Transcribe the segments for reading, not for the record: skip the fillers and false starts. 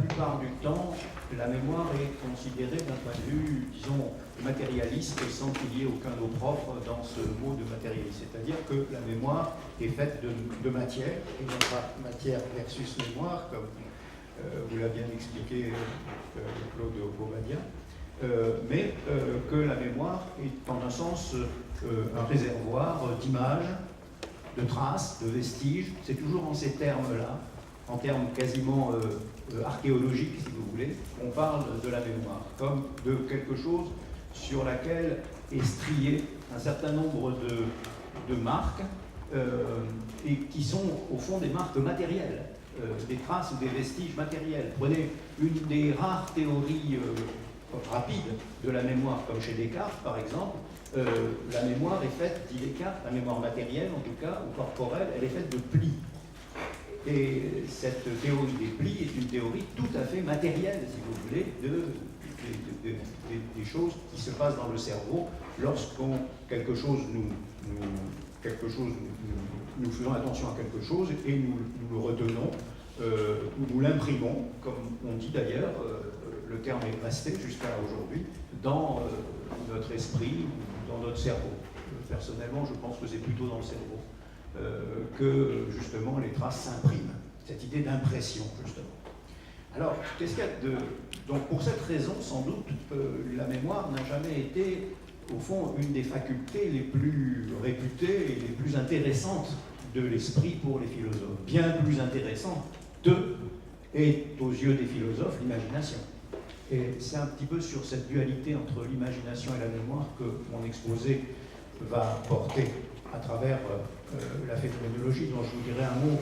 plupart du temps, la mémoire est considérée d'un point de vue, disons, matérialiste, sans qu'il y ait aucun mot propre dans ce mot de matérialiste. C'est-à-dire que la mémoire est faite de matière, et non pas matière versus mémoire, comme vous l'a bien expliqué Claude Bobadien, mais que la mémoire est en un sens un réservoir d'images, de traces, de vestiges. C'est toujours en ces termes-là, en termes quasiment archéologiques, si vous voulez, qu'on parle de la mémoire, comme de quelque chose sur laquelle est strié un certain nombre de marques, et qui sont au fond des marques matérielles, des traces ou des vestiges matériels. Prenez une des rares théories rapides de la mémoire, comme chez Descartes par exemple. La mémoire est faite, dit Descartes, la mémoire matérielle en tout cas, ou corporelle, elle est faite de plis. Et cette théorie des plis est une théorie tout à fait matérielle, si vous voulez, des choses qui se passent dans le cerveau lorsqu'on nous faisons attention à quelque chose et nous le retenons, ou nous l'imprimons, comme on dit d'ailleurs, le terme est resté jusqu'à aujourd'hui, dans notre esprit ou dans notre cerveau. Personnellement, je pense que c'est plutôt dans le cerveau que justement les traces s'impriment. Cette idée d'impression, justement. Alors, qu'est-ce qu'il y a de... Donc, pour cette raison, sans doute, la mémoire n'a jamais été, au fond, une des facultés les plus réputées et les plus intéressantes de l'esprit pour les philosophes. Bien plus intéressante est, aux yeux des philosophes, l'imagination. Et c'est un petit peu sur cette dualité entre l'imagination et la mémoire que mon exposé va porter à travers la phénoménologie, dont je vous dirai un mot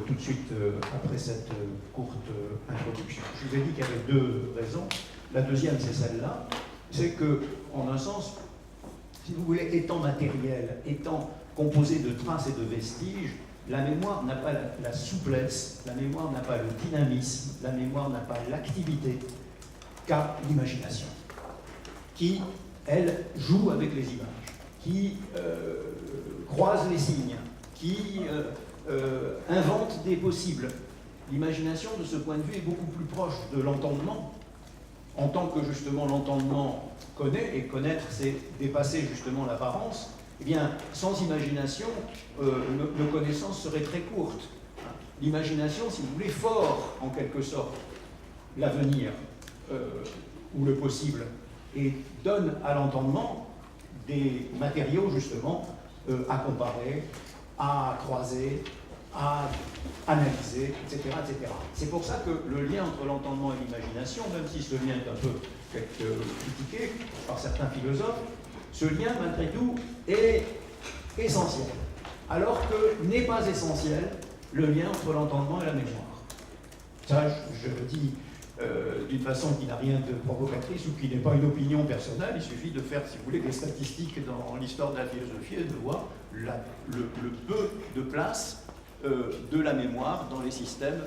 tout de suite après cette courte introduction. Je vous ai dit qu'il y avait deux raisons. La deuxième, c'est celle-là, c'est que, en un sens, si vous voulez, étant matériel, étant composé de traces et de vestiges, la mémoire n'a pas la souplesse, la mémoire n'a pas le dynamisme, la mémoire n'a pas l'activité qu'a l'imagination, qui, elle, joue avec les images, qui croise les signes, qui invente des possibles. L'imagination, de ce point de vue, est beaucoup plus proche de l'entendement, en tant que, justement, l'entendement connaît, et connaître, c'est dépasser, justement, l'apparence. Eh bien, sans imagination, nos connaissances seraient très courtes. L'imagination, si vous voulez, fore, en quelque sorte, l'avenir, ou le possible, et donne à l'entendement des matériaux, justement, à comparer, à croiser, à analyser, etc., etc. C'est pour ça que le lien entre l'entendement et l'imagination, même si ce lien est un peu critiqué par certains philosophes, ce lien, malgré tout, est essentiel. Alors que n'est pas essentiel le lien entre l'entendement et la mémoire. Ça, je le dis d'une façon qui n'a rien de provocatrice ou qui n'est pas une opinion personnelle. Il suffit de faire, si vous voulez, des statistiques dans l'histoire de la philosophie et de voir le peu de place de la mémoire dans les systèmes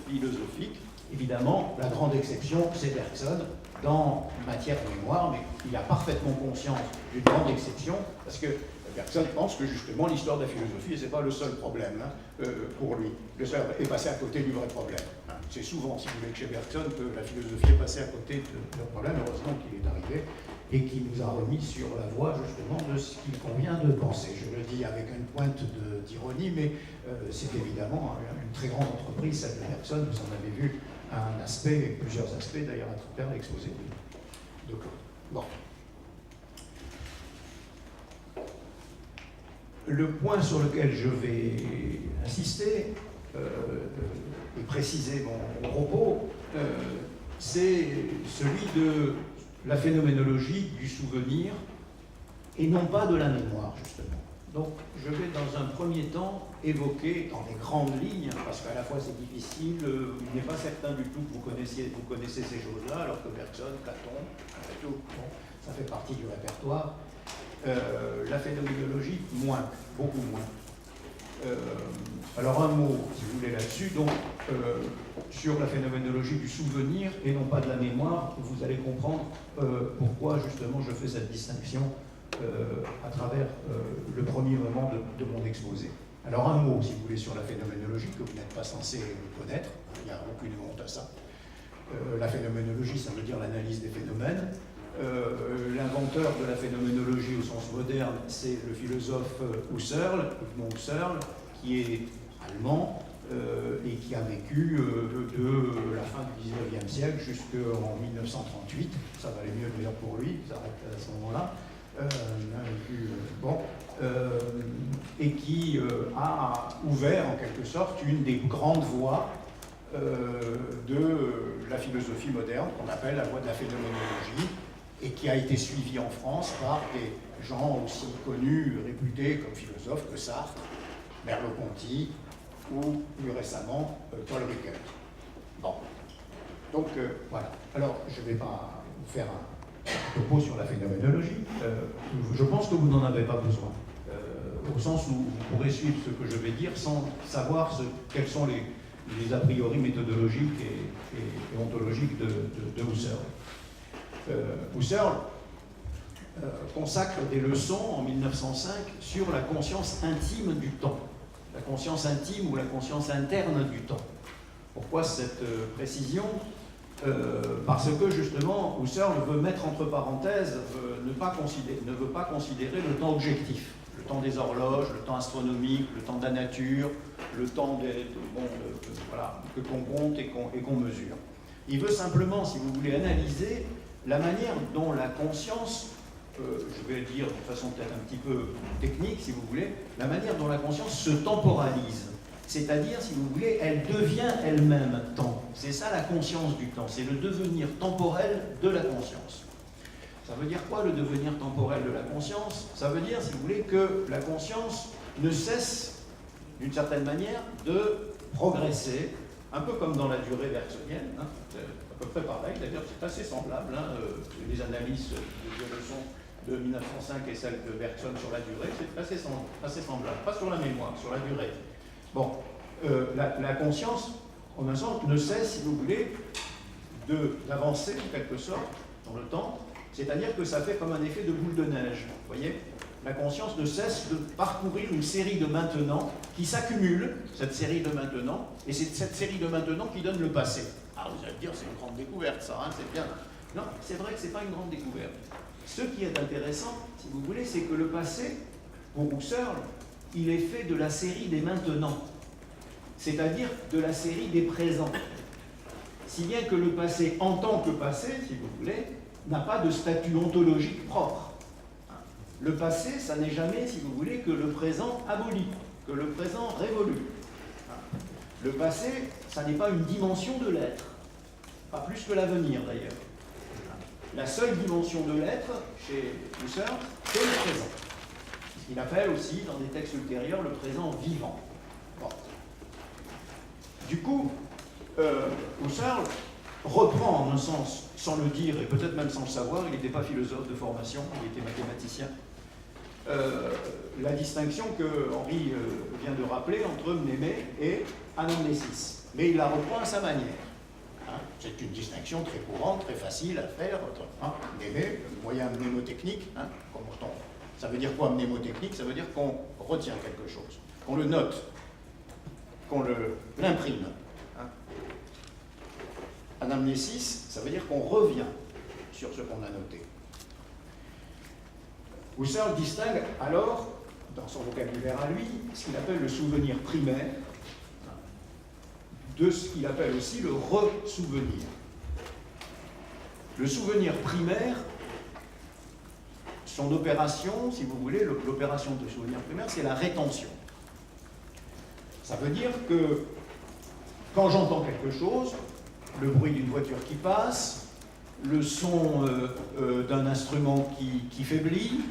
philosophiques. Évidemment, la grande exception, c'est Bergson dans matière de mémoire, mais il a parfaitement conscience d'une grande exception, parce que Bergson pense que justement l'histoire de la philosophie, ce n'est pas le seul problème pour lui. Le seul est passé à côté du vrai problème. C'est souvent, si vous voulez, chez Bergson que la philosophie est passée à côté de leur problème, heureusement qu'il est arrivé, et qui nous a remis sur la voie justement de ce qu'il convient de penser. Je le dis avec une pointe d'ironie, mais c'est évidemment une très grande entreprise, celle de Bergson. Vous en avez vu un aspect, plusieurs aspects d'ailleurs à travers l'exposé de Claude. Bon. Le point sur lequel je vais insister et préciser mon propos, c'est celui de la phénoménologie du souvenir et non pas de la mémoire, justement. Donc, je vais dans un premier temps évoquer dans les grandes lignes, parce qu'à la fois c'est difficile, il n'est pas certain du tout que vous connaissez ces choses-là, alors que Bergson, Platon, bon, ça fait partie du répertoire. La phénoménologie, moins, beaucoup moins. Alors un mot, si vous voulez, là-dessus, donc sur la phénoménologie du souvenir et non pas de la mémoire, vous allez comprendre pourquoi justement je fais cette distinction à travers le premier moment de mon exposé. Alors un mot, si vous voulez, sur la phénoménologie, que vous n'êtes pas censé connaître, il n'y a aucune honte à ça. La phénoménologie, ça veut dire l'analyse des phénomènes. L'inventeur de la phénoménologie au sens moderne, c'est le philosophe Husserl, Edmond Husserl, qui est allemand et qui a vécu de la fin du 19e siècle jusqu'en 1938. Ça valait mieux d'ailleurs pour lui, il s'arrête à ce moment-là. Et qui a ouvert en quelque sorte une des grandes voies de la philosophie moderne, qu'on appelle la voie de la phénoménologie, et qui a été suivie en France par des gens aussi connus, réputés comme philosophes que Sartre, Merleau-Ponty ou plus récemment Paul Ricoeur. Bon, donc voilà. Alors je ne vais pas vous faire un propos sur la phénoménologie. Je pense que vous n'en avez pas besoin, au sens où vous pourrez suivre ce que je vais dire sans savoir quels sont les a priori méthodologiques et ontologiques de Husserl. Husserl consacre des leçons en 1905 sur la conscience intime du temps, la conscience intime ou la conscience interne du temps. Pourquoi cette précision ? Parce que justement, Husserl veut mettre entre parenthèses, ne veut pas considérer le temps objectif, le temps des horloges, le temps astronomique, le temps de la nature, le temps voilà, que qu'on compte et qu'on mesure. Il veut simplement, si vous voulez, analyser la manière dont la conscience, je vais le dire de façon peut-être un petit peu technique, si vous voulez, la manière dont la conscience se temporalise. C'est-à-dire, si vous voulez, elle devient elle-même temps. C'est ça la conscience du temps, c'est le devenir temporel de la conscience. Ça veut dire quoi, le devenir temporel de la conscience? Ça veut dire, si vous voulez, que la conscience ne cesse, d'une certaine manière, de progresser, un peu comme dans la durée bergsonienne, hein, c'est à peu près pareil, d'ailleurs c'est assez semblable, hein, les analyses de leçons de 1905 et celles de Bergson sur la durée, c'est assez semblable, pas sur la mémoire, sur la durée. Bon, la conscience, en un sens, ne cesse, si vous voulez, d'avancer, en quelque sorte, dans le temps, c'est-à-dire que ça fait comme un effet de boule de neige, vous voyez? La conscience ne cesse de parcourir une série de maintenant qui s'accumule, cette série de maintenant, et c'est cette série de maintenant qui donne le passé. Ah, vous allez me dire, c'est une grande découverte, ça, hein, c'est bien. Non, c'est vrai que ce n'est pas une grande découverte. Ce qui est intéressant, si vous voulez, c'est que le passé, pour Husserl, il est fait de la série des maintenant, c'est-à-dire de la série des présents. Si bien que le passé, en tant que passé, si vous voulez, n'a pas de statut ontologique propre. Le passé, ça n'est jamais, si vous voulez, que le présent aboli, que le présent révolu. Le passé, ça n'est pas une dimension de l'être, pas plus que l'avenir d'ailleurs. La seule dimension de l'être, chez Husserl, c'est le présent. Ce qu'il appelle aussi, dans des textes ultérieurs, le présent vivant. Bon. Du coup, Husserl reprend en un sens, sans le dire et peut-être même sans le savoir, il n'était pas philosophe de formation, il était mathématicien, la distinction que Henri vient de rappeler entre mnémé et anamnésis. Mais il la reprend à sa manière. Hein, c'est une distinction très courante, très facile à faire. Mnémé, le moyen mnémotechnique. Hein, ça veut dire quoi mnémotechnique? Ça veut dire qu'on retient quelque chose, qu'on le note, qu'on l'imprime. Anamnésis, ça veut dire qu'on revient sur ce qu'on a noté. Husserl distingue alors, dans son vocabulaire à lui, ce qu'il appelle le souvenir primaire, de ce qu'il appelle aussi le re-souvenir. Le souvenir primaire, son opération, si vous voulez, l'opération de souvenir primaire, c'est la rétention. Ça veut dire que quand j'entends quelque chose, le bruit d'une voiture qui passe, le son d'un instrument qui faiblit,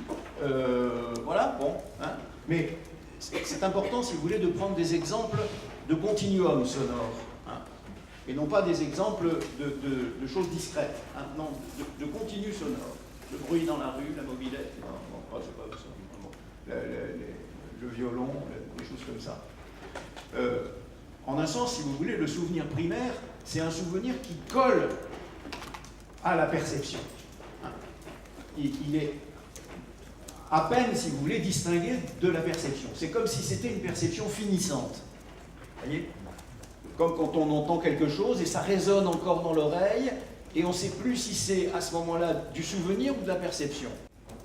voilà, bon. Hein. Mais c'est important, si vous voulez, de prendre des exemples de continuum sonore, hein, et non pas des exemples de choses discrètes, hein, non, de continu sonore. Le bruit dans la rue, la mobilette, non, c'est pas ça, bon, le violon, des choses comme ça. En un sens, si vous voulez, le souvenir primaire, c'est un souvenir qui colle à la perception. Il est à peine, si vous voulez, distingué de la perception. C'est comme si c'était une perception finissante. Vous voyez? comme quand on entend quelque chose et ça résonne encore dans l'oreille, et on ne sait plus si c'est à ce moment-là du souvenir ou de la perception.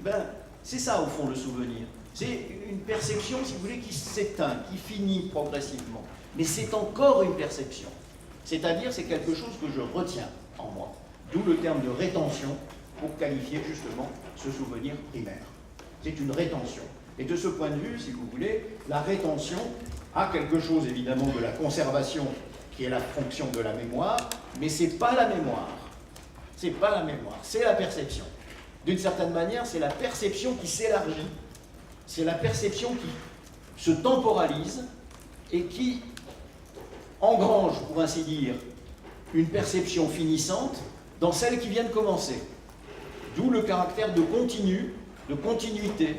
Ben, c'est ça au fond le souvenir. C'est une perception, si vous voulez, qui s'éteint, qui finit progressivement. Mais c'est encore une perception. C'est-à-dire, c'est quelque chose que je retiens en moi. D'où le terme de rétention pour qualifier justement ce souvenir primaire. C'est une rétention. Et de ce point de vue, si vous voulez, la rétention a quelque chose évidemment de la conservation qui est la fonction de la mémoire, mais ce n'est pas la mémoire. C'est pas la mémoire, c'est la perception. D'une certaine manière, c'est la perception qui s'élargit, c'est la perception qui se temporalise et qui engrange, pour ainsi dire, une perception finissante dans celle qui vient de commencer. D'où le caractère de continuité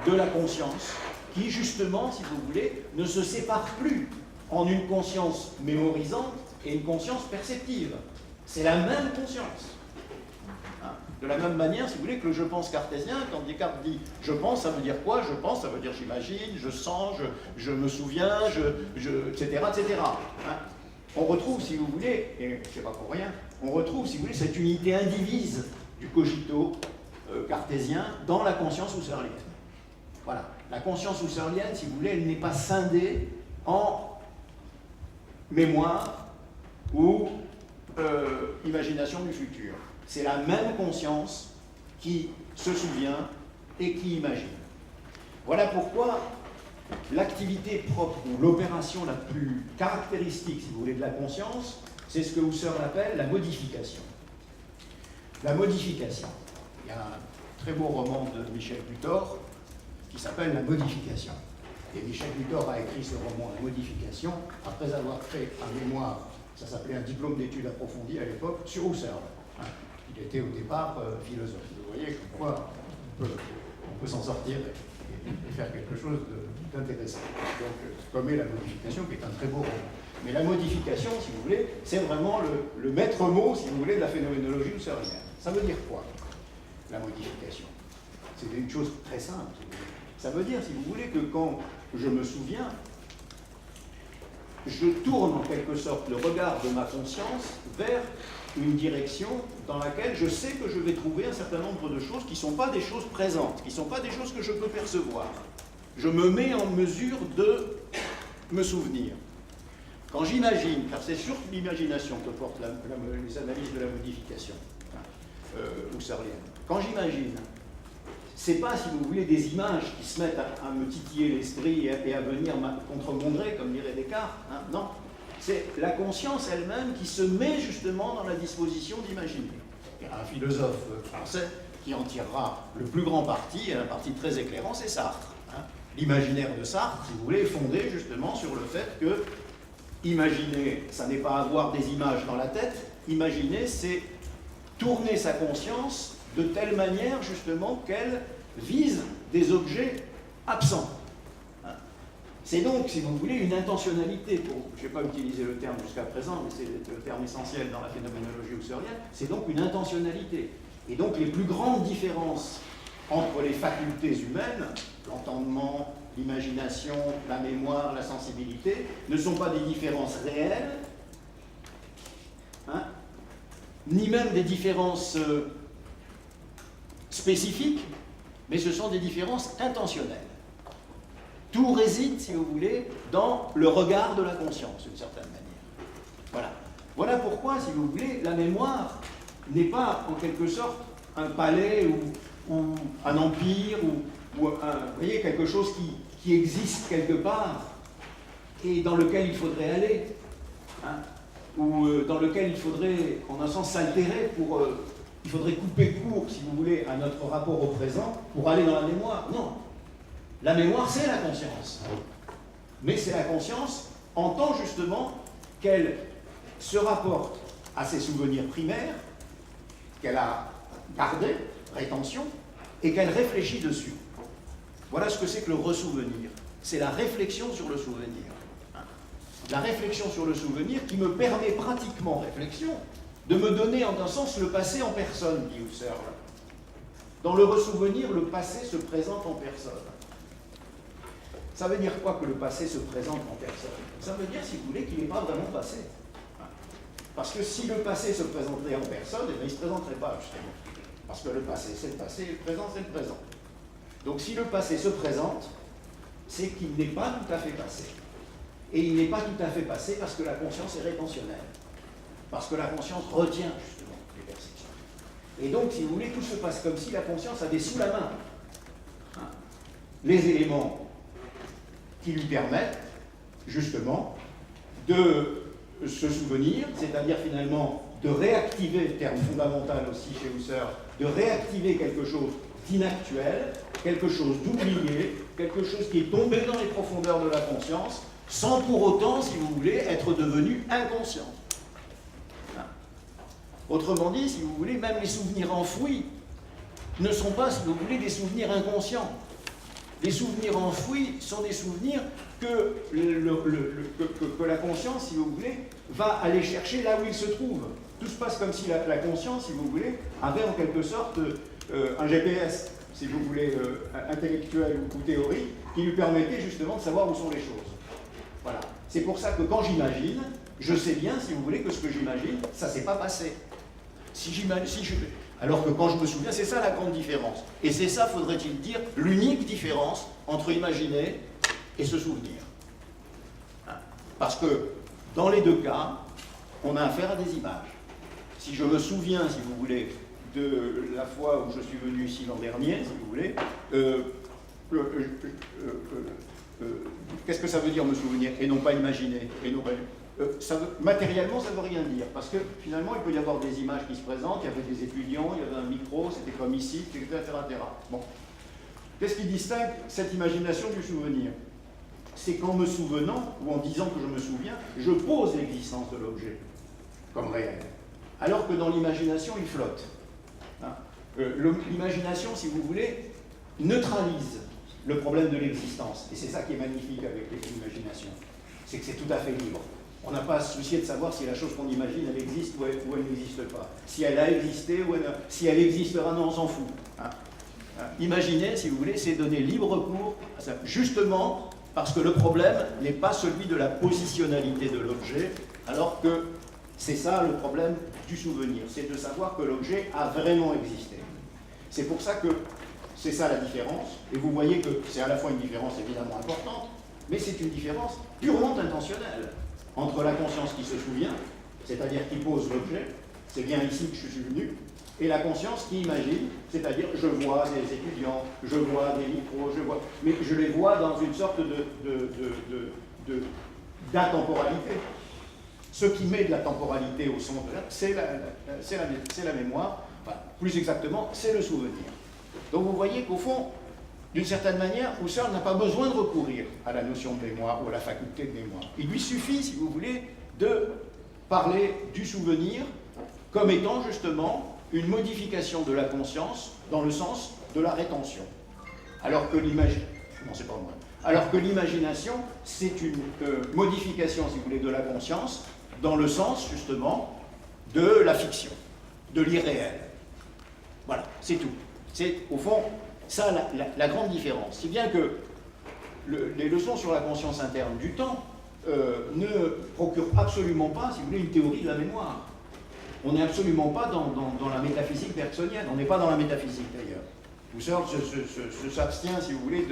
de la conscience, qui justement, si vous voulez, ne se sépare plus en une conscience mémorisante et une conscience perceptive. C'est la même conscience. De la même manière, si vous voulez, que le je pense cartésien, quand Descartes dit « je pense », ça veut dire quoi? Je pense, ça veut dire j'imagine, je sens, je me souviens, etc., etc. Hein? On retrouve, si vous voulez, et je ne sais pas pour rien, on retrouve, si vous voulez, cette unité indivise du cogito cartésien dans la conscience husserlienne. Voilà. La conscience husserlienne, si vous voulez, elle n'est pas scindée en mémoire ou imagination du futur. C'est la même conscience qui se souvient et qui imagine. Voilà pourquoi l'activité propre ou l'opération la plus caractéristique, si vous voulez, de la conscience, c'est ce que Husserl appelle la modification. La modification. Il y a un très beau roman de Michel Butor qui s'appelle La modification. Et Michel Butor a écrit ce roman, La modification, après avoir fait un mémoire, ça s'appelait un diplôme d'études approfondies à l'époque, sur Husserl. Il était au départ philosophe. Vous voyez comme quoi on peut s'en sortir et faire quelque chose d'intéressant. Donc, comme est la modification, qui est un très beau roman. Mais la modification, si vous voulez, c'est vraiment le maître mot, si vous voulez, de la phénoménologie husserlienne. Ça veut dire quoi, la modification? C'est une chose très simple. Ça veut dire, si vous voulez, que quand je me souviens, je tourne en quelque sorte le regard de ma conscience vers une direction dans laquelle je sais que je vais trouver un certain nombre de choses qui ne sont pas des choses présentes, qui ne sont pas des choses que je peux percevoir. Je me mets en mesure de me souvenir. Quand j'imagine, car c'est sur l'imagination que portent les analyses de la modification husserlienne, quand j'imagine, c'est pas, si vous voulez, des images qui se mettent à me titiller l'esprit et à venir contre mon gré, comme dirait Descartes, hein, non. C'est la conscience elle-même qui se met justement dans la disposition d'imaginer. Il y a un philosophe français qui en tirera le plus grand parti, et un parti très éclairant, c'est Sartre. Hein. L'imaginaire de Sartre, si vous voulez, est fondé justement sur le fait que imaginer, ça n'est pas avoir des images dans la tête, imaginer, c'est tourner sa conscience de telle manière justement qu'elle vise des objets absents. C'est donc, si vous voulez, une intentionnalité, je ne vais pas utiliser le terme jusqu'à présent, mais c'est le terme essentiel dans la phénoménologie husserlienne, c'est donc une intentionnalité. Et donc les plus grandes différences entre les facultés humaines, l'entendement, l'imagination, la mémoire, la sensibilité, ne sont pas des différences réelles, hein, ni même des différences spécifiques, mais ce sont des différences intentionnelles. Tout réside, si vous voulez, dans le regard de la conscience, d'une certaine manière. Voilà. Voilà pourquoi, si vous voulez, la mémoire n'est pas, en quelque sorte, un palais ou un empire, ou vous voyez, quelque chose qui existe quelque part et dans lequel il faudrait aller, hein, ou dans lequel il faudrait, en un sens, s'altérer pour... il faudrait couper court, si vous voulez, à notre rapport au présent pour aller dans la mémoire. Non. La mémoire, c'est la conscience. Mais c'est la conscience en tant justement qu'elle se rapporte à ses souvenirs primaires, qu'elle a gardés, rétention, et qu'elle réfléchit dessus. Voilà ce que c'est que le ressouvenir. C'est la réflexion sur le souvenir. La réflexion sur le souvenir qui me permet pratiquement, réflexion, de me donner en un sens le passé en personne, dit Husserl. Dans le ressouvenir, le passé se présente en personne. Ça veut dire quoi que le passé se présente en personne? Ça veut dire, si vous voulez, qu'il n'est pas vraiment passé. Parce que si le passé se présentait en personne, eh bien, il ne se présenterait pas, justement. Parce que le passé, c'est le passé, et le présent, c'est le présent. Donc si le passé se présente, c'est qu'il n'est pas tout à fait passé. Et il n'est pas tout à fait passé parce que la conscience est rétentionnelle. Parce que la conscience retient, justement, les perceptions. Et donc, si vous voulez, tout se passe comme si la conscience avait sous la main les éléments qui lui permettent, justement, de se souvenir, c'est-à-dire finalement de réactiver, terme fondamental aussi chez Husserl, de réactiver quelque chose d'inactuel, quelque chose d'oublié, quelque chose qui est tombé dans les profondeurs de la conscience, sans pour autant, si vous voulez, être devenu inconscient. Autrement dit, si vous voulez, même les souvenirs enfouis ne sont pas, si vous voulez, des souvenirs inconscients. Les souvenirs enfouis sont des souvenirs que la conscience, si vous voulez, va aller chercher là où il se trouve. Tout se passe comme si la conscience, si vous voulez, avait en quelque sorte un GPS, si vous voulez, intellectuel ou théorique, qui lui permettait justement de savoir où sont les choses. Voilà. C'est pour ça que quand j'imagine, je sais bien, si vous voulez, que ce que j'imagine, ça ne s'est pas passé. Alors que quand je me souviens, c'est ça la grande différence. Et c'est ça, faudrait-il dire, l'unique différence entre imaginer et se souvenir. Parce que dans les deux cas, on a affaire à des images. Si je me souviens, si vous voulez, de la fois où je suis venu ici l'an dernier, si vous voulez, qu'est-ce que ça veut dire me souvenir et non pas imaginer et non pas... matériellement, ça ne veut rien dire, parce que finalement, il peut y avoir des images qui se présentent, il y avait des étudiants, il y avait un micro, c'était comme ici, etc. Bon. Qu'est-ce qui distingue cette imagination du souvenir? C'est qu'en me souvenant, ou en disant que je me souviens, je pose l'existence de l'objet comme réel. Alors que dans l'imagination, il flotte. L'imagination, si vous voulez, neutralise le problème de l'existence. Et c'est ça qui est magnifique avec l'imagination. C'est que c'est tout à fait libre. On n'a pas à se soucier de savoir si la chose qu'on imagine, elle existe ou elle n'existe pas. Si elle a existé ou si elle existera, non, on s'en fout. Imaginer, si vous voulez, c'est donner libre cours à ça. Justement, parce que le problème n'est pas celui de la positionnalité de l'objet, alors que c'est ça le problème du souvenir. C'est de savoir que l'objet a vraiment existé. C'est pour ça que c'est ça la différence. Et vous voyez que c'est à la fois une différence évidemment importante, mais c'est une différence purement intentionnelle entre la conscience qui se souvient, c'est-à-dire qui pose l'objet, c'est bien ici que je suis venu, et la conscience qui imagine, c'est-à-dire je vois des étudiants, je vois des micros, mais je les vois dans une sorte d'atemporalité. Ce qui met de la temporalité au centre, c'est la mémoire, enfin, plus exactement, c'est le souvenir. Donc vous voyez qu'au fond, d'une certaine manière, Husserl n'a pas besoin de recourir à la notion de mémoire ou à la faculté de mémoire. Il lui suffit, si vous voulez, de parler du souvenir comme étant justement une modification de la conscience dans le sens de la rétention. Alors que l'imagination, c'est une modification, si vous voulez, de la conscience dans le sens, justement, de la fiction, de l'irréel. Voilà, c'est tout. C'est, au fond, ça la grande différence. Si bien que les leçons sur la conscience interne du temps ne procurent absolument pas, si vous voulez, une théorie de la mémoire. On n'est absolument pas dans la métaphysique bergsonienne. On n'est pas dans la métaphysique, d'ailleurs. Husserl s'abstient, si vous voulez,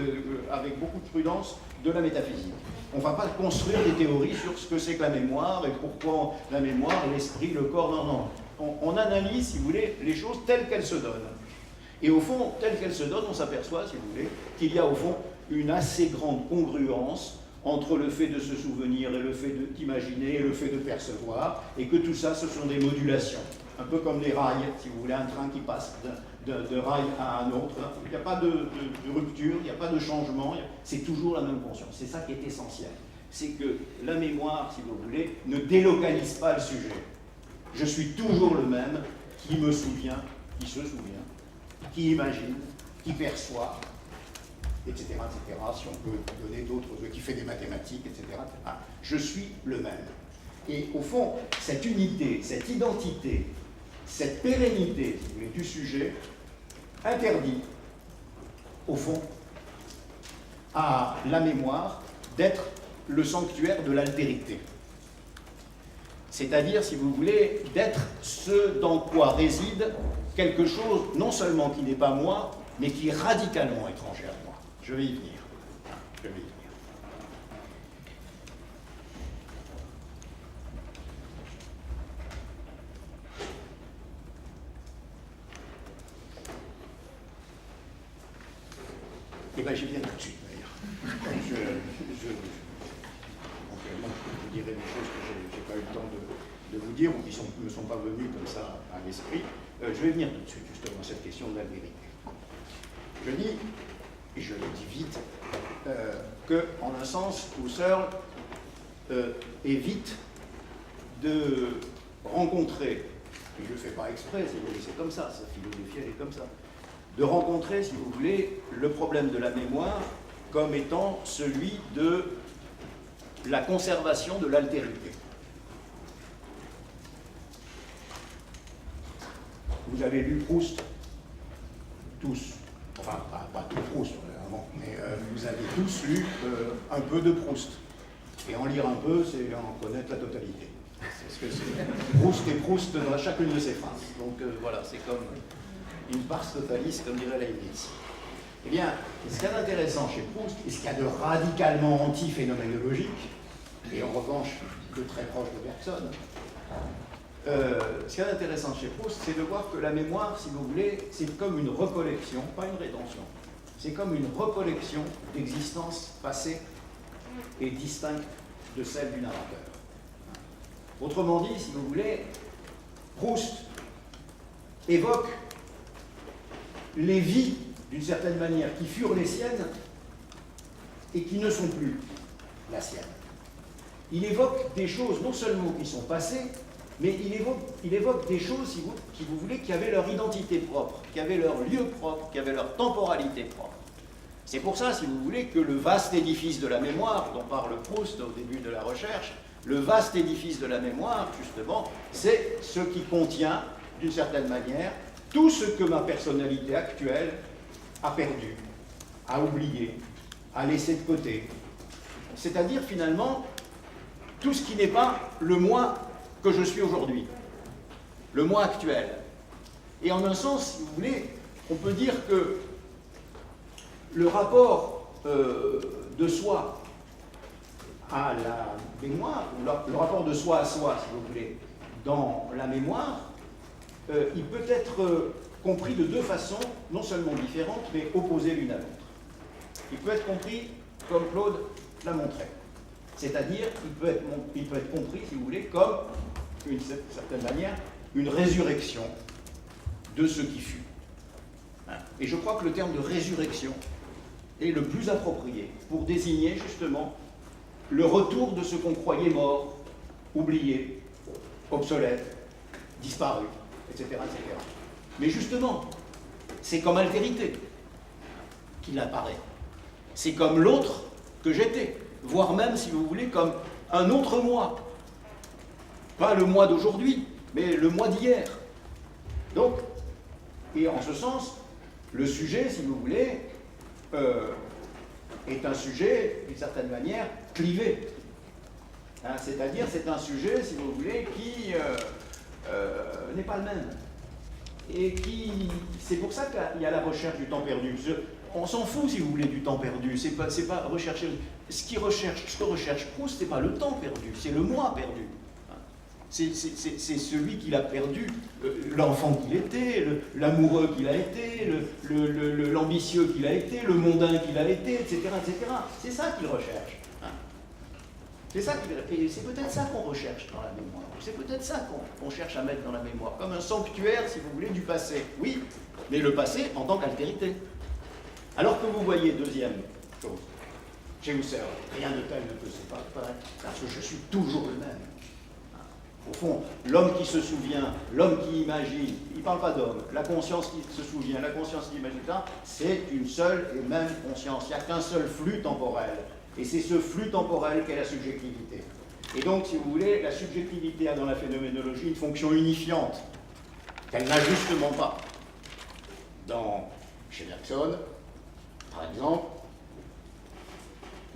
avec beaucoup de prudence, de la métaphysique. On ne va pas construire des théories sur ce que c'est que la mémoire et pourquoi la mémoire, l'esprit, le corps. Non, non. On analyse, si vous voulez, les choses telles qu'elles se donnent. Et au fond, telles qu'elles se donnent, on s'aperçoit, si vous voulez, qu'il y a au fond une assez grande congruence entre le fait de se souvenir et le fait d'imaginer et le fait de percevoir, et que tout ça, ce sont des modulations. Un peu comme les rails, si vous voulez, un train qui passe de rail à un autre. Il n'y a pas de rupture, il n'y a pas de changement, c'est toujours la même conscience. C'est ça qui est essentiel. C'est que la mémoire, si vous voulez, ne délocalise pas le sujet. Je suis toujours le même qui me souvient, qui se souvient, qui imagine, qui perçoit, etc., etc., si on peut donner d'autres, qui fait des mathématiques, etc. Je suis le même. Et au fond, cette unité, cette identité, cette pérennité, si vous voulez, du sujet, interdit, au fond, à la mémoire d'être le sanctuaire de l'altérité. C'est-à-dire, si vous voulez, d'être ce dans quoi réside quelque chose, non seulement qui n'est pas moi, mais qui est radicalement étranger à moi. Je vais y venir. Je vais y venir. Eh bien, j'y viens tout de suite, d'ailleurs. Je vous dirai des choses que je n'ai pas eu le temps de vous dire, ou qui ne me sont pas venues comme ça à l'esprit. Je vais venir tout de suite, justement, à cette question de la vérité. Je dis, et je le dis vite, qu'en un sens, Husserl évite de rencontrer, et je ne le fais pas exprès, c'est comme ça, sa philosophie elle est comme ça, de rencontrer, si vous voulez, le problème de la mémoire comme étant celui de la conservation de l'altérité. Vous avez lu Proust, tous, enfin pas tout Proust, avant, mais vous avez tous lu un peu de Proust. Et en lire un peu, c'est en connaître la totalité. C'est ce que c'est. Proust et Proust dans chacune de ses phrases. Donc voilà, c'est comme une pars totalis, comme dirait Leibniz. Eh bien, ce qu'il y a d'intéressant chez Proust, et ce qu'il y a de radicalement anti-phénoménologique, et en revanche de très proche de Bergson, ce qu'il y a d'intéressant chez Proust, c'est de voir que la mémoire, si vous voulez, c'est comme une recollection, pas une rétention, c'est comme une recollection d'existences passées et distinctes de celle du narrateur. Autrement dit, si vous voulez, Proust évoque les vies, d'une certaine manière, qui furent les siennes et qui ne sont plus la sienne. Il évoque des choses non seulement qui sont passées, mais il évoque des choses, si vous voulez, qui avaient leur identité propre, qui avaient leur lieu propre, qui avaient leur temporalité propre. C'est pour ça, si vous voulez, que le vaste édifice de la mémoire, dont parle Proust au début de la recherche, le vaste édifice de la mémoire, justement, c'est ce qui contient, d'une certaine manière, tout ce que ma personnalité actuelle a perdu, a oublié, a laissé de côté. C'est-à-dire, finalement, tout ce qui n'est pas le moi que je suis aujourd'hui, le moi actuel. Et en un sens, si vous voulez, on peut dire que le rapport de soi à la mémoire, le rapport de soi à soi, si vous voulez, dans la mémoire, il peut être compris de deux façons, non seulement différentes, mais opposées l'une à l'autre. Il peut être compris comme Claude l'a montré. C'est-à-dire, il peut être compris, si vous voulez, comme, d'une certaine manière, une résurrection de ce qui fut. Et je crois que le terme de résurrection est le plus approprié pour désigner, justement, le retour de ce qu'on croyait mort, oublié, obsolète, disparu, etc., etc. Mais justement, c'est comme altérité qu'il apparaît. C'est comme l'autre que j'étais, voire même, si vous voulez, comme un autre moi. Pas le moi d'aujourd'hui, mais le moi d'hier. Donc, et en ce sens, le sujet, si vous voulez, est un sujet, d'une certaine manière, clivé. C'est-à-dire, c'est un sujet, si vous voulez, qui n'est pas le même. Et qui, c'est pour ça qu'il y a la recherche du temps perdu. On s'en fout, si vous voulez, du temps perdu. C'est pas rechercher. Ce que recherche Proust, c'est pas le temps perdu, c'est le moi perdu. C'est celui qu'il a perdu, l'enfant qu'il était, l'amoureux qu'il a été, l'ambitieux qu'il a été, le mondain qu'il a été, etc., etc. C'est ça qu'il recherche. C'est ça et c'est peut-être ça qu'on recherche dans la mémoire. C'est peut-être ça qu'on cherche à mettre dans la mémoire, comme un sanctuaire, si vous voulez, du passé. Oui, mais le passé en tant qu'altérité. Alors que vous voyez, deuxième chose, chez Husserl, rien de tel ne peut s'éparer, parce que je suis toujours le même. Au fond, l'homme qui se souvient, l'homme qui imagine, il ne parle pas d'homme, la conscience qui se souvient, la conscience qui imagine, c'est une seule et même conscience. Il n'y a qu'un seul flux temporel. Et c'est ce flux temporel qu'est la subjectivité. Et donc, si vous voulez, la subjectivité a dans la phénoménologie une fonction unifiante qu'elle n'a justement pas. Chez Bergson, par exemple,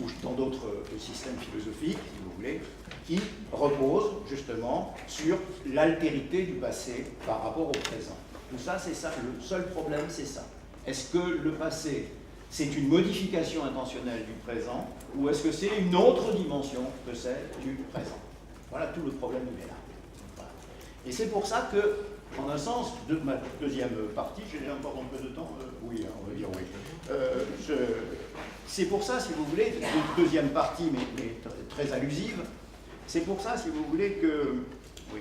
ou dans d'autres systèmes philosophiques, si vous voulez, qui reposent justement sur l'altérité du passé par rapport au présent. Tout ça, c'est ça. Le seul problème, c'est ça. Est-ce que le passé, c'est une modification intentionnelle du présent, ou est-ce que c'est une autre dimension que celle du présent? Voilà tout le problème il est là. Voilà. Et c'est pour ça que, en un sens, de ma deuxième partie, j'ai encore un peu de temps, oui, on va dire oui. C'est pour ça, si vous voulez, deuxième partie, mais très allusive, c'est pour ça, si vous voulez, que... Oui.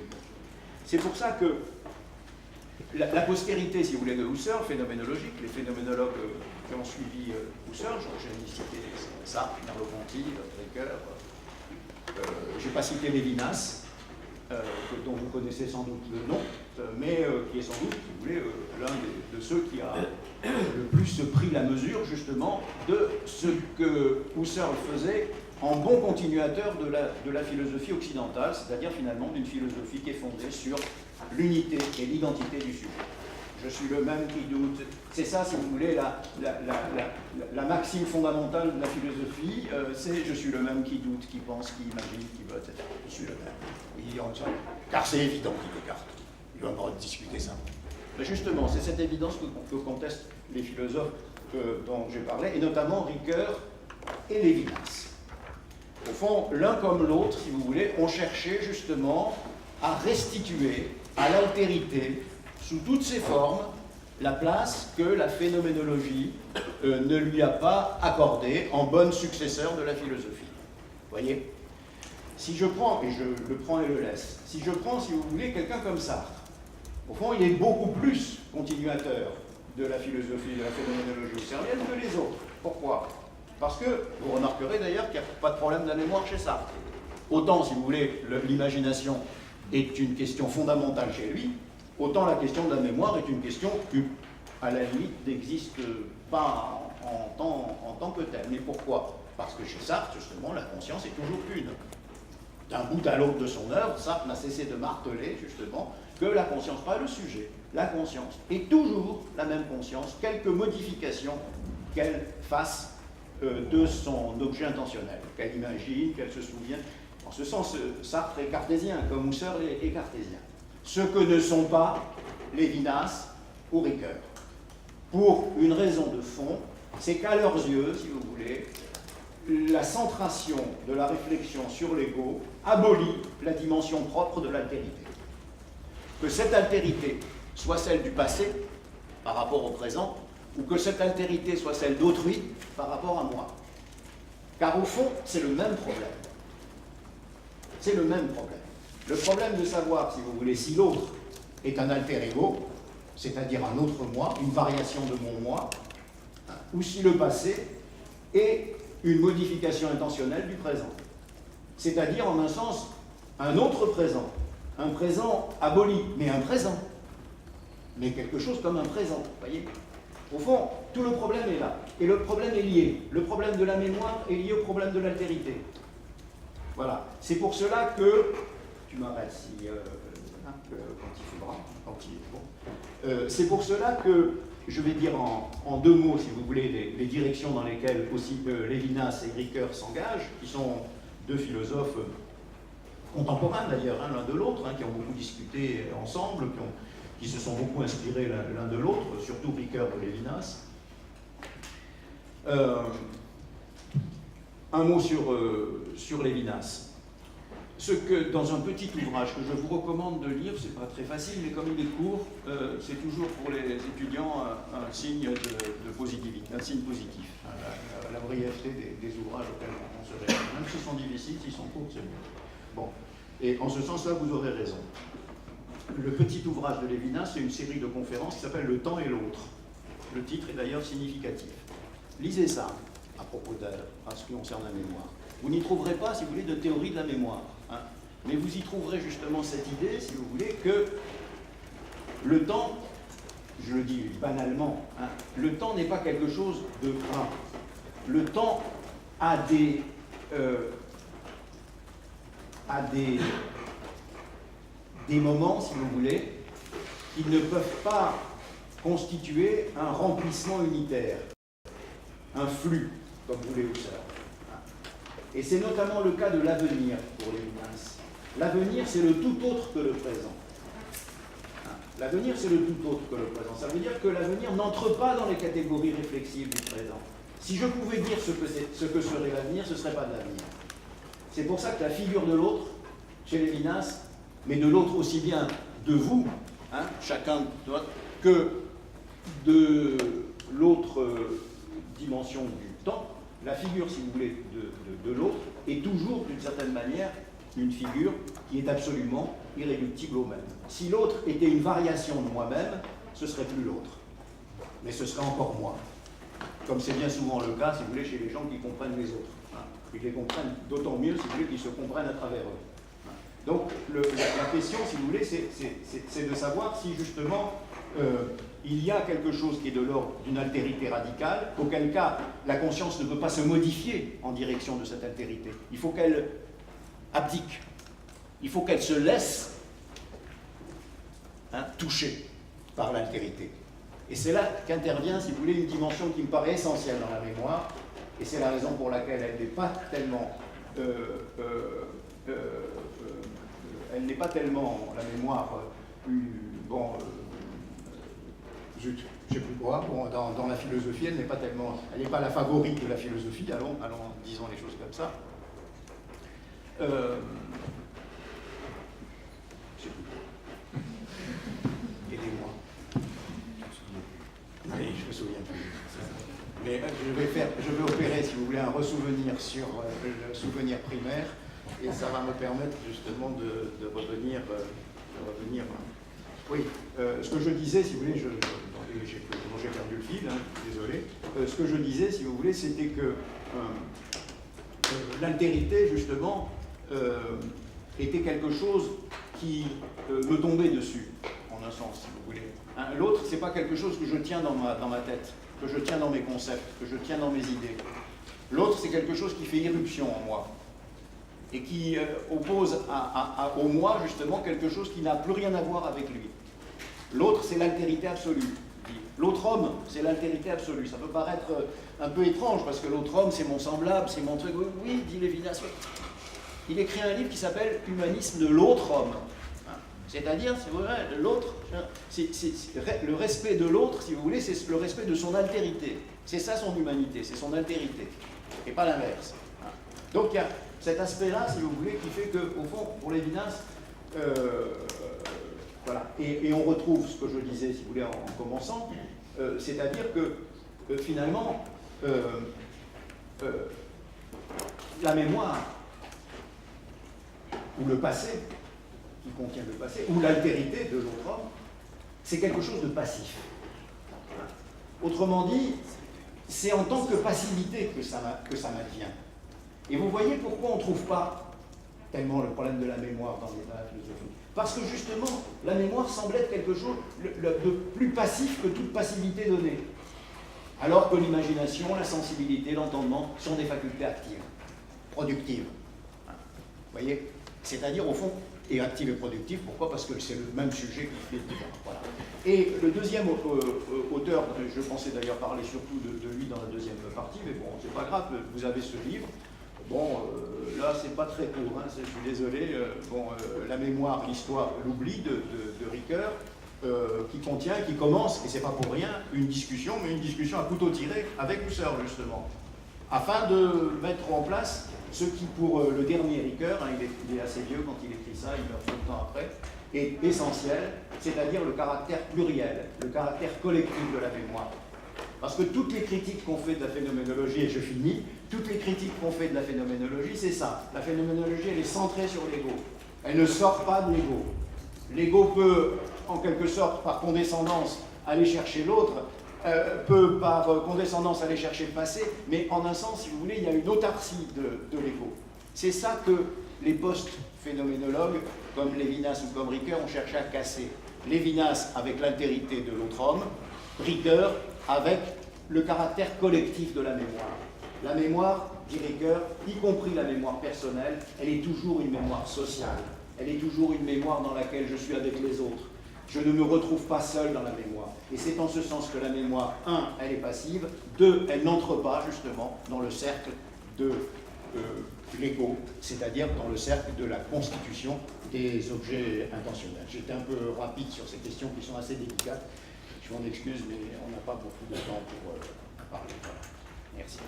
C'est pour ça que la postérité, si vous voulez, de Husserl, phénoménologique, les phénoménologues qui ont suivi Husserl, j'ai cité ça, Merleau-Ponty, Ricoeur, je n'ai pas cité Lévinas, dont vous connaissez sans doute le nom, mais qui est sans doute, si vous voulez, l'un de ceux qui a le plus pris la mesure, justement, de ce que Husserl faisait en bon continuateur de la philosophie occidentale, c'est-à-dire finalement d'une philosophie qui est fondée sur l'unité et l'identité du sujet. Je suis le même qui doute. C'est ça, si vous voulez, la maxime fondamentale de la philosophie, c'est je suis le même qui doute, qui pense, qui imagine, qui veut, etc. Je suis le même. Car c'est évident qu'il Descartes. Il va pas discuter ça. Mais justement, c'est cette évidence que contestent les philosophes dont j'ai parlé, et notamment Ricoeur et Lévinas. Au fond, l'un comme l'autre, si vous voulez, ont cherché justement à restituer à l'altérité, sous toutes ses formes, la place que la phénoménologie ne lui a pas accordée en bonne successeur de la philosophie. Vous voyez? Si je prends, et je le prends et le laisse, si je prends, si vous voulez, quelqu'un comme Sartre, au fond, il est beaucoup plus continuateur de la philosophie, de la phénoménologie husserlienne que les autres. Pourquoi? Parce que, vous remarquerez d'ailleurs qu'il n'y a pas de problème de la mémoire chez Sartre. Autant, si vous voulez, l'imagination est une question fondamentale chez lui, autant la question de la mémoire est une question qui, à la limite, n'existe pas en tant que telle. Mais pourquoi? Parce que chez Sartre, justement, la conscience est toujours une. D'un bout à l'autre de son œuvre, Sartre n'a cessé de marteler, justement, que la conscience, pas le sujet, la conscience est toujours la même conscience, quelque modification qu'elle fasse de son objet intentionnel, qu'elle imagine, qu'elle se souvienne. En ce sens, Sartre est cartésien, comme Husserl est cartésien. Ce que ne sont pas Lévinas ou Ricoeur. Pour une raison de fond, c'est qu'à leurs yeux, si vous voulez, la centration de la réflexion sur l'ego abolit la dimension propre de l'altérité. Que cette altérité soit celle du passé par rapport au présent, ou que cette altérité soit celle d'autrui par rapport à moi. Car au fond, c'est le même problème. C'est le même problème. Le problème de savoir, si vous voulez, si l'autre est un alter ego, c'est-à-dire un autre moi, une variation de mon moi, ou si le passé est une modification intentionnelle du présent. C'est-à-dire, en un sens, un autre présent. Un présent aboli, mais un présent. Mais quelque chose comme un présent, vous voyez? Au fond, tout le problème est là. Et le problème est lié. Le problème de la mémoire est lié au problème de l'altérité. Voilà. C'est pour cela que... Tu m'arrêtes si... quand il faudra. Quand il est bon. C'est pour cela que, je vais dire en deux mots, si vous voulez, les directions dans lesquelles aussi Lévinas et Ricoeur s'engagent, qui sont deux philosophes contemporains d'ailleurs, l'un de l'autre, qui ont beaucoup discuté ensemble, qui se sont beaucoup inspirés l'un de l'autre, surtout Ricoeur et Lévinas. Un mot sur Lévinas. Ce que, dans un petit ouvrage que je vous recommande de lire, c'est pas très facile, mais comme il est court, c'est toujours pour les étudiants un signe de positivité, un signe positif. La brièveté des ouvrages auxquels on se réfère. Même s'ils sont difficiles, s'ils sont courts, c'est mieux. Bon. Et en ce sens-là, vous aurez raison. Le petit ouvrage de Lévinas, c'est une série de conférences qui s'appelle « Le temps et l'autre ». Le titre est d'ailleurs significatif. Lisez ça à propos à ce qui concerne la mémoire. Vous n'y trouverez pas, si vous voulez, de théorie de la mémoire. Mais vous y trouverez justement cette idée, si vous voulez, que le temps, je le dis banalement, le temps n'est pas quelque chose de gras. Le temps a des moments, si vous voulez, qui ne peuvent pas constituer un remplissement unitaire, un flux, comme voulait Husserl. Et c'est notamment le cas de l'avenir pour Lévinas. L'avenir, c'est le tout autre que le présent. L'avenir, c'est le tout autre que le présent. Ça veut dire que l'avenir n'entre pas dans les catégories réflexives du présent. Si je pouvais dire ce que serait l'avenir, ce ne serait pas de l'avenir. C'est pour ça que la figure de l'autre, chez Lévinas, mais de l'autre aussi bien de vous, hein, chacun, que de l'autre dimension du temps, la figure, si vous voulez, de l'autre est toujours, d'une certaine manière, une figure qui est absolument irréductible au même. Si l'autre était une variation de moi-même, ce serait plus l'autre, mais ce serait encore moi. Comme c'est bien souvent le cas, si vous voulez, chez les gens qui comprennent les autres. Hein. Ils les comprennent d'autant mieux, si vous voulez, qu'ils se comprennent à travers eux. Hein. Donc, la question, si vous voulez, c'est de savoir si, justement, il y a quelque chose qui est de l'ordre d'une altérité radicale, auquel cas, la conscience ne peut pas se modifier en direction de cette altérité. Il faut qu'elle abdique. Il faut qu'elle se laisse toucher par l'altérité. Et c'est là qu'intervient, si vous voulez, une dimension qui me paraît essentielle dans la mémoire, et c'est la raison pour laquelle elle n'est pas tellement, la mémoire, zut, je ne sais plus quoi, dans la philosophie, elle n'est pas la favorite de la philosophie, allons, disons les choses comme ça. Je sais plus quoi. Aidez-moi. Oui, je me souviens plus. Mais je vais opérer, si vous voulez, un ressouvenir sur le souvenir primaire, et ça va me permettre justement de revenir. Oui, ce que je disais, si vous voulez, j'ai perdu le fil, hein, désolé. Ce que je disais, si vous voulez, c'était que l'altérité, justement, était quelque chose qui me tombait dessus, en un sens, si vous voulez. Hein, l'autre, c'est pas quelque chose que je tiens dans ma tête, que je tiens dans mes concepts, que je tiens dans mes idées. L'autre, c'est quelque chose qui fait irruption en moi et qui oppose au moi, justement, quelque chose qui n'a plus rien à voir avec lui. L'autre, c'est l'altérité absolue. L'autre homme, c'est l'altérité absolue. Ça peut paraître un peu étrange, parce que l'autre homme, c'est mon semblable, c'est mon truc. Oui, dit Lévinas. Il écrit un livre qui s'appelle « Humanisme de l'autre homme ». C'est-à-dire, c'est vrai, l'autre, le respect de l'autre, si vous voulez, c'est le respect de son altérité. C'est ça son humanité, c'est son altérité, et pas l'inverse. Donc il y a cet aspect-là, si vous voulez, qui fait qu'au fond, pour Lévinas, voilà. Et on retrouve ce que je disais, si vous voulez, en commençant, c'est-à-dire que finalement, la mémoire, ou le passé, qui contient le passé, ou l'altérité de l'autre homme, c'est quelque chose de passif. Autrement dit, c'est en tant que passivité que ça m'advient. Et vous voyez pourquoi on ne trouve pas tellement le problème de la mémoire dans la philosophie. Parce que justement, la mémoire semble être quelque chose de plus passif que toute passivité donnée. Alors que l'imagination, la sensibilité, l'entendement sont des facultés actives, productives. Vous voyez ? C'est-à-dire, au fond, et active et productive. Pourquoi ? Parce que c'est le même sujet qui fait différent. Voilà. Et le deuxième auteur, je pensais d'ailleurs parler surtout de lui dans la deuxième partie, mais bon, c'est pas grave, vous avez ce livre. Bon, là, c'est pas très court, hein, je suis désolé. La mémoire, l'histoire, l'oubli de Ricoeur, qui contient, qui commence, et c'est pas pour rien, une discussion, mais une discussion à couteau tiré avec Husserl, justement, afin de mettre en place ce qui, pour le dernier Ricoeur, hein, il est assez vieux quand il écrit ça, il meurt peu de temps après, est essentiel, c'est-à-dire le caractère pluriel, le caractère collectif de la mémoire. Parce que toutes les critiques qu'on fait de la phénoménologie, et je finis, toutes les critiques qu'on fait de la phénoménologie, c'est ça. La phénoménologie, elle est centrée sur l'ego. Elle ne sort pas de l'ego. L'ego peut, en quelque sorte, par condescendance, aller chercher l'autre, peut par condescendance aller chercher le passé, mais en un sens, si vous voulez, il y a une autarcie de l'ego. C'est ça que les post-phénoménologues, comme Lévinas ou comme Ricoeur, ont cherché à casser. Lévinas avec l'altérité de l'autre homme, Ricoeur avec le caractère collectif de la mémoire. La mémoire, dit Ricoeur, y compris la mémoire personnelle, elle est toujours une mémoire sociale. Elle est toujours une mémoire dans laquelle je suis avec les autres. Je ne me retrouve pas seul dans la mémoire. Et c'est en ce sens que la mémoire, 1, elle est passive, 2, elle n'entre pas justement dans le cercle de légaux, c'est-à-dire dans le cercle de la constitution des objets intentionnels. J'étais un peu rapide sur ces questions qui sont assez délicates. Je m'en excuse, mais on n'a pas beaucoup de temps pour parler. Voilà. Merci.